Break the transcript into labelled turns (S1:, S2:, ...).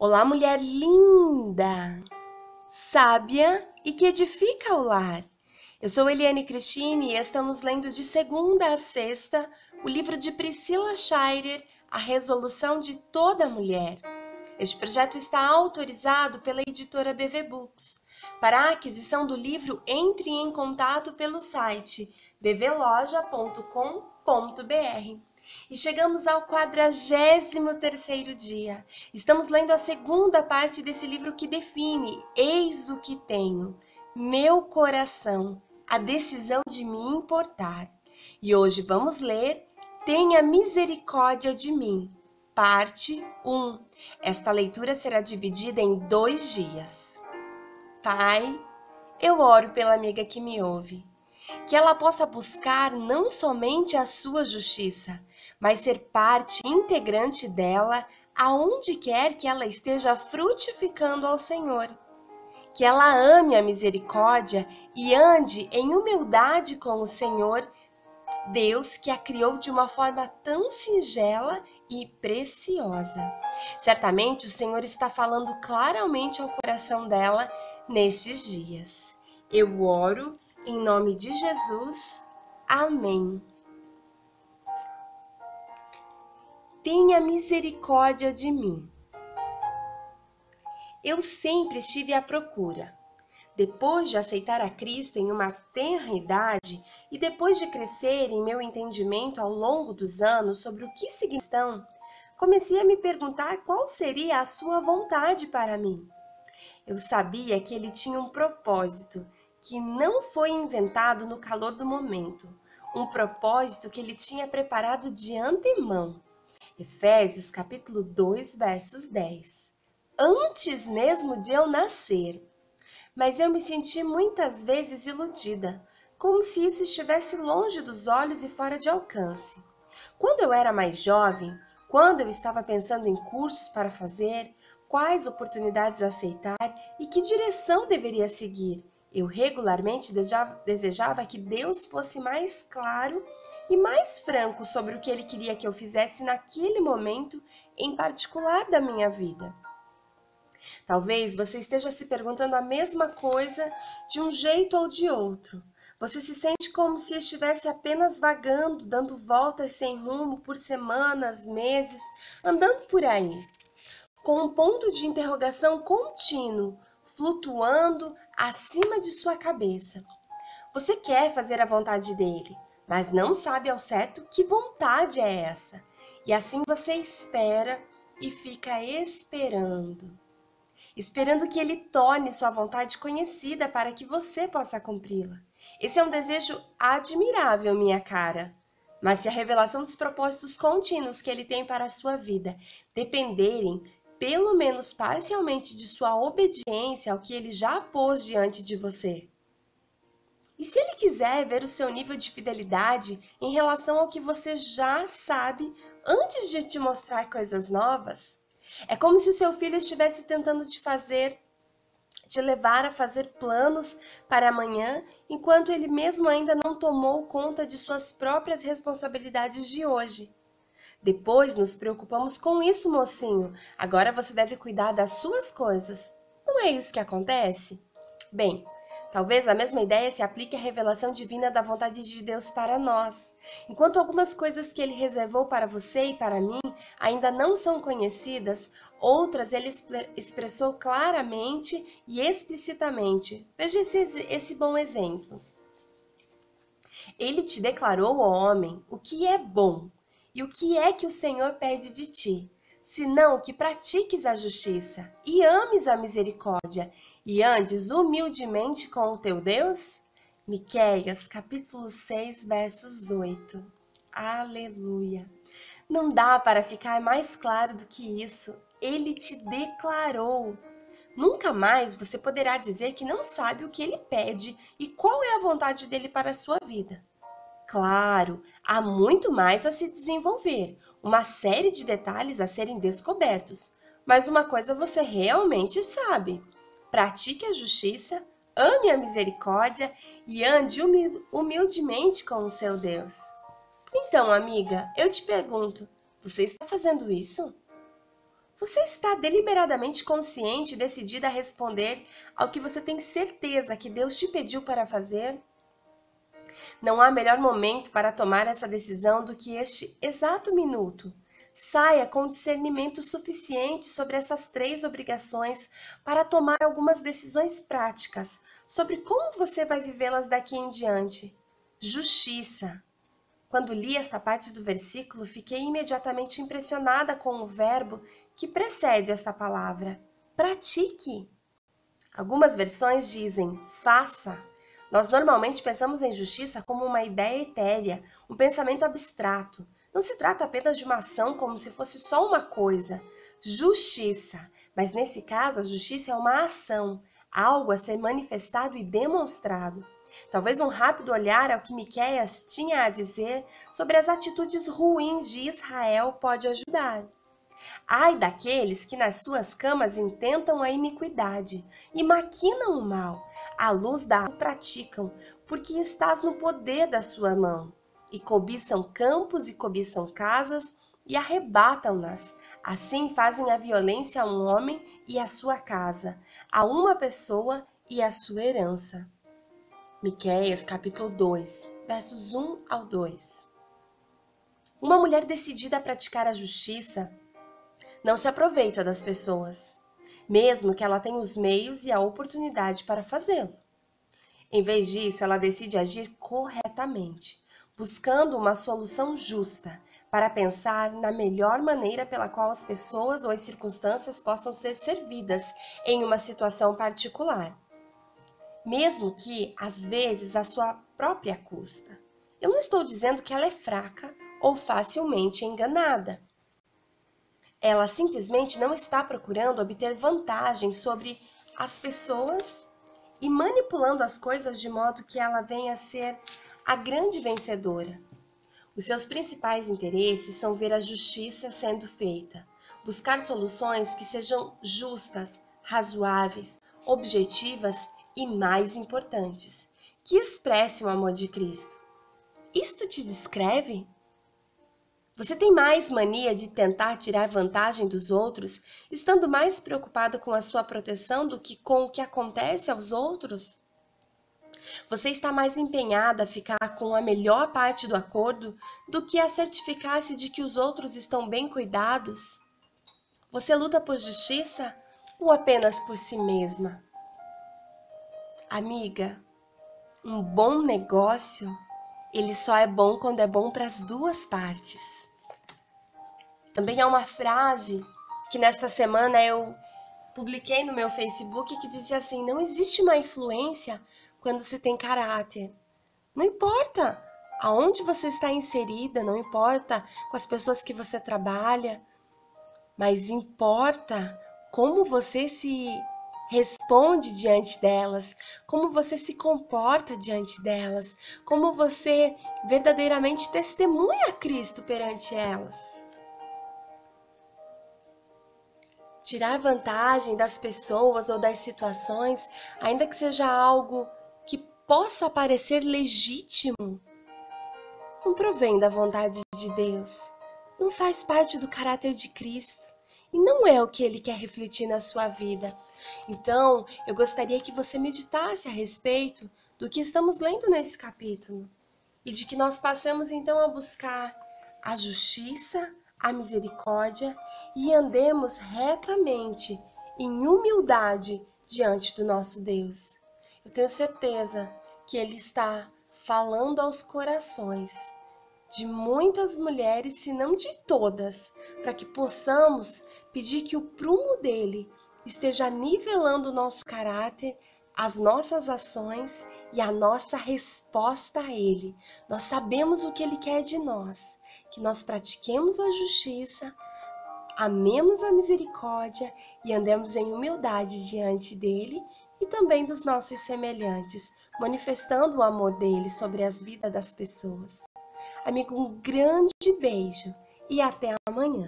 S1: Olá, mulher linda, sábia e que edifica o lar. Eu sou Eliane Cristine e estamos lendo de segunda a sexta o livro de Priscila Shirer, A Resolução de Toda Mulher. Este projeto está autorizado pela editora BV Books. Para a aquisição do livro, entre em contato pelo site bvloja.com.br. E chegamos ao 43º dia. Estamos lendo a segunda parte desse livro que define: Eis o que tenho, meu coração, a decisão de me importar. E hoje vamos ler Tenha misericórdia de mim, parte 1. Esta leitura será dividida em 2 dias. Pai, eu oro pela amiga que me ouve, que ela possa buscar não somente a sua justiça, mas ser parte integrante dela aonde quer que ela esteja frutificando ao Senhor. Que ela ame a misericórdia e ande em humildade com o Senhor, Deus que a criou de uma forma tão singela e preciosa. Certamente o Senhor está falando claramente ao coração dela nestes dias. Eu oro em nome de Jesus. Amém. Tenha misericórdia de mim. Eu sempre estive à procura. Depois de aceitar a Cristo em uma tenra idade e depois de crescer em meu entendimento ao longo dos anos sobre o que significam, comecei a me perguntar qual seria a sua vontade para mim. Eu sabia que ele tinha um propósito que não foi inventado no calor do momento, um propósito que ele tinha preparado de antemão. Efésios capítulo 2, versos 10. Antes mesmo de eu nascer. Mas eu me senti muitas vezes iludida, como se isso estivesse longe dos olhos e fora de alcance. Quando eu era mais jovem, quando eu estava pensando em cursos para fazer, quais oportunidades aceitar e que direção deveria seguir, eu regularmente desejava que Deus fosse mais claro e mais franco sobre o que Ele queria que eu fizesse naquele momento em particular da minha vida. Talvez você esteja se perguntando a mesma coisa de um jeito ou de outro. Você se sente como se estivesse apenas vagando, dando voltas sem rumo por semanas, meses, andando por aí, com um ponto de interrogação contínuo, flutuando acima de sua cabeça. Você quer fazer a vontade dele, mas não sabe ao certo que vontade é essa. E assim você espera e fica esperando que ele torne sua vontade conhecida para que você possa cumpri-la. Esse é um desejo admirável, minha cara. Mas se a revelação dos propósitos contínuos que ele tem para a sua vida dependerem, pelo menos parcialmente, de sua obediência ao que ele já pôs diante de você? E se ele quiser ver o seu nível de fidelidade em relação ao que você já sabe antes de te mostrar coisas novas? É como se o seu filho estivesse tentando te levar a fazer planos para amanhã, enquanto ele mesmo ainda não tomou conta de suas próprias responsabilidades de hoje. Depois nos preocupamos com isso, mocinho. Agora você deve cuidar das suas coisas. Não é isso que acontece? Bem, talvez a mesma ideia se aplique à revelação divina da vontade de Deus para nós. Enquanto algumas coisas que Ele reservou para você e para mim ainda não são conhecidas, outras Ele expressou claramente e explicitamente. Veja esse bom exemplo. Ele te declarou, ó homem, o que é bom e o que é que o Senhor pede de ti, senão que pratiques a justiça e ames a misericórdia e andes humildemente com o teu Deus? Miqueias, capítulo 6, versos 8. Aleluia! Não dá para ficar mais claro do que isso. Ele te declarou. Nunca mais você poderá dizer que não sabe o que ele pede e qual é a vontade dele para a sua vida. Claro, há muito mais a se desenvolver, uma série de detalhes a serem descobertos, mas uma coisa você realmente sabe: pratique a justiça, ame a misericórdia e ande humildemente com o seu Deus. Então, amiga, eu te pergunto, você está fazendo isso? Você está deliberadamente consciente e decidida a responder ao que você tem certeza que Deus te pediu para fazer? Não há melhor momento para tomar essa decisão do que este exato minuto. Saia com discernimento suficiente sobre essas 3 obrigações para tomar algumas decisões práticas sobre como você vai vivê-las daqui em diante. Justiça. Quando li esta parte do versículo, fiquei imediatamente impressionada com o verbo que precede esta palavra. Pratique. Algumas versões dizem faça. Nós normalmente pensamos em justiça como uma ideia etérea, um pensamento abstrato. Não se trata apenas de uma ação como se fosse só uma coisa. Justiça. Mas nesse caso, a justiça é uma ação, algo a ser manifestado e demonstrado. Talvez um rápido olhar ao que Miqueias tinha a dizer sobre as atitudes ruins de Israel pode ajudar. Ai daqueles que nas suas camas intentam a iniquidade e maquinam o mal, à luz da o praticam, porque estás no poder da sua mão, e cobiçam campos e cobiçam casas e arrebatam-nas. Assim fazem a violência a um homem e a sua casa, a uma pessoa e a sua herança. Miqueias capítulo 2, versos 1 ao 2. Uma mulher decidida a praticar a justiça não se aproveita das pessoas, mesmo que ela tenha os meios e a oportunidade para fazê-lo. Em vez disso, ela decide agir corretamente, buscando uma solução justa, para pensar na melhor maneira pela qual as pessoas ou as circunstâncias possam ser servidas em uma situação particular, mesmo que, às vezes, à sua própria custa. Eu não estou dizendo que ela é fraca ou facilmente enganada. Ela simplesmente não está procurando obter vantagem sobre as pessoas e manipulando as coisas de modo que ela venha a ser a grande vencedora. Os seus principais interesses são ver a justiça sendo feita, buscar soluções que sejam justas, razoáveis, objetivas e, mais importantes, que expressem o amor de Cristo. Isto te descreve? Você tem mais mania de tentar tirar vantagem dos outros, estando mais preocupada com a sua proteção do que com o que acontece aos outros? Você está mais empenhada a ficar com a melhor parte do acordo do que a certificar-se de que os outros estão bem cuidados? Você luta por justiça ou apenas por si mesma? Amiga, um bom negócio, ele só é bom quando é bom para as 2 partes. Também há uma frase que nesta semana eu publiquei no meu Facebook que dizia assim: não existe má influência quando se tem caráter. Não importa aonde você está inserida, não importa com as pessoas que você trabalha, mas importa como você se responde diante delas, como você se comporta diante delas, como você verdadeiramente testemunha Cristo perante elas. Tirar vantagem das pessoas ou das situações, ainda que seja algo que possa parecer legítimo, não provém da vontade de Deus, não faz parte do caráter de Cristo e não é o que Ele quer refletir na sua vida. Então, eu gostaria que você meditasse a respeito do que estamos lendo nesse capítulo e de que nós passemos então a buscar a justiça, a misericórdia e andemos retamente, em humildade diante do nosso Deus. Eu tenho certeza que Ele está falando aos corações de muitas mulheres, se não de todas, para que possamos pedir que o prumo dele esteja nivelando o nosso caráter, as nossas ações e a nossa resposta a Ele. Nós sabemos o que Ele quer de nós, que nós pratiquemos a justiça, amemos a misericórdia e andemos em humildade diante dEle e também dos nossos semelhantes, manifestando o amor dEle sobre as vidas das pessoas. Amigo, um grande beijo e até amanhã.